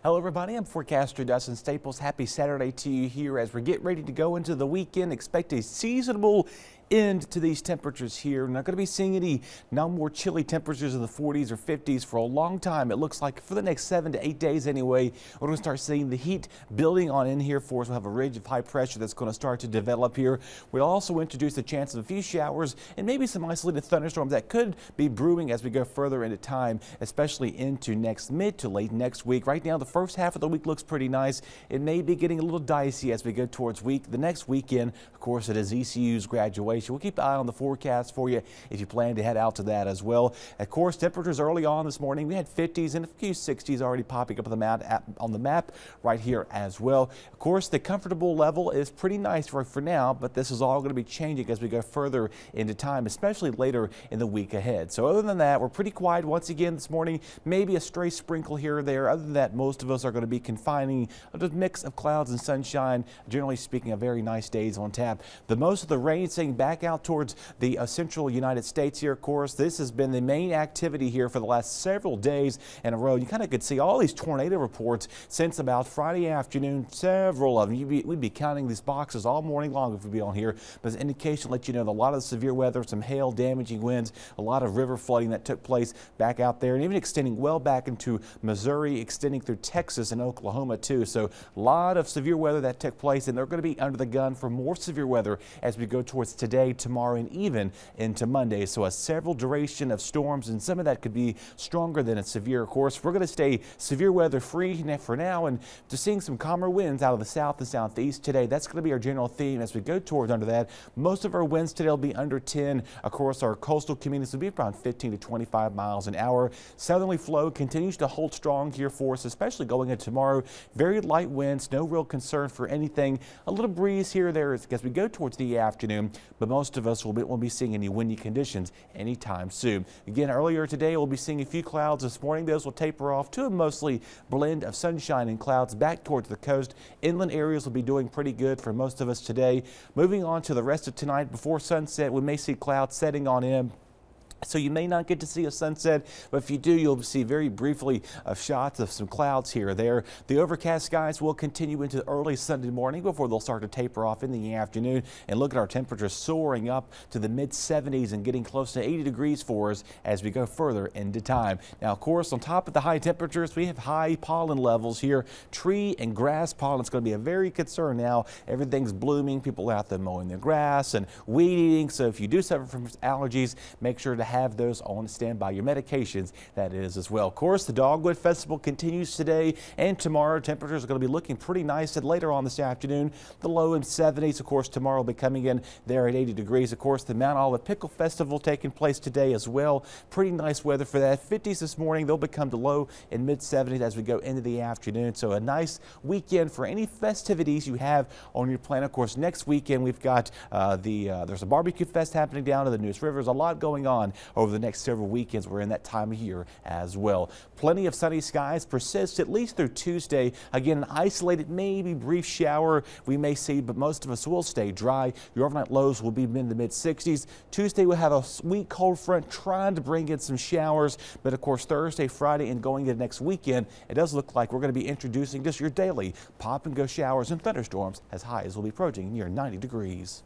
Hello everybody, I'm forecaster Dustin Staples. Happy Saturday to you here as we get ready to go into the weekend. Expect a seasonable end to these temperatures here. We're not going to be seeing any more chilly temperatures in the 40s or 50s for a long time. It looks like for the next 7 to 8 days anyway, we're going to start seeing the heat building on in here for us. We'll have a ridge of high pressure that's going to start to develop here. We'll also introduce the chance of a few showers and maybe some isolated thunderstorms that could be brewing as we go further into time, especially into mid to late next week. Right now, the first half of the week looks pretty nice. It may be getting a little dicey as we go towards the next weekend. Of course, it is ECU's graduation. We'll keep an eye on the forecast for you if you plan to head out to that as well. Of course, temperatures early on this morning, we had 50s and a few 60s already popping up on the map right here as well. Of course, the comfortable level is pretty nice for now, but this is all going to be changing as we go further into time, especially later in the week ahead. So other than that, we're pretty quiet once again this morning. Maybe a stray sprinkle here or there. Other than that, most of us are going to be confining a mix of clouds and sunshine. Generally speaking, a very nice days on tap. The most of the rain staying back out towards the central United States here. Of course, this has been the main activity here for the last several days in a row. You kind of could see all these tornado reports since about Friday afternoon. Several of them. We'd be counting these boxes all morning long if we'd be on here. But as an indication, let you know that a lot of severe weather, some hail, damaging winds, a lot of river flooding that took place back out there, and even extending well back into Missouri, extending through Texas and Oklahoma too. So a lot of severe weather that took place, and they're going to be under the gun for more severe weather as we go towards today, tomorrow, and even into Monday. So a several duration of storms, and some of that could be stronger than a severe. Of course, we're going to stay severe weather free for now, and just seeing some calmer winds out of the south and southeast today. That's going to be our general theme as we go towards under that. Most of our winds today will be under 10. Of course, our coastal communities will be around 15 to 25 miles an hour. Southerly flow continues to hold strong here for us, especially going into tomorrow. Very light winds, no real concern for anything. A little breeze here or there as we go towards the afternoon, but most of us won't be seeing any windy conditions anytime soon. Again, earlier today, we'll be seeing a few clouds this morning. Those will taper off to a mostly blend of sunshine and clouds back towards the coast. Inland areas will be doing pretty good for most of us today. Moving on to the rest of tonight, before sunset, we may see clouds setting on in. So you may not get to see a sunset, but if you do, you'll see very briefly shots of some clouds here or there. The overcast skies will continue into early Sunday morning before they'll start to taper off in the afternoon. And look at our temperatures soaring up to the mid 70s and getting close to 80 degrees for us as we go further into time. Now, of course, on top of the high temperatures, we have high pollen levels here. Tree and grass pollen is going to be a very concern now. Everything's blooming. People are out there mowing their grass and weed eating. So if you do suffer from allergies, make sure to have those on standby, your medications that is as well. Of course, the Dogwood Festival continues today and tomorrow. Temperatures are going to be looking pretty nice, and later on this afternoon, the low in 70s. Of course, tomorrow will be coming in there at 80 degrees. Of course, the Mount Olive Pickle Festival taking place today as well. Pretty nice weather for that. 50s this morning. They'll become to low in mid 70s as we go into the afternoon. So a nice weekend for any festivities you have on your plan. Of course, next weekend we've got there's a barbecue fest happening down to the Neuse River. There's a lot going on over the next several weekends. We're in that time of year as well. Plenty of sunny skies persist at least through Tuesday. Again, an isolated, maybe brief shower we may see, but most of us will stay dry. Your overnight lows will be in the mid 60s. Tuesday we'll have a weak cold front trying to bring in some showers, but of course Thursday, Friday, and going into next weekend, it does look like we're going to be introducing just your daily pop and go showers and thunderstorms as highs will be approaching near 90 degrees.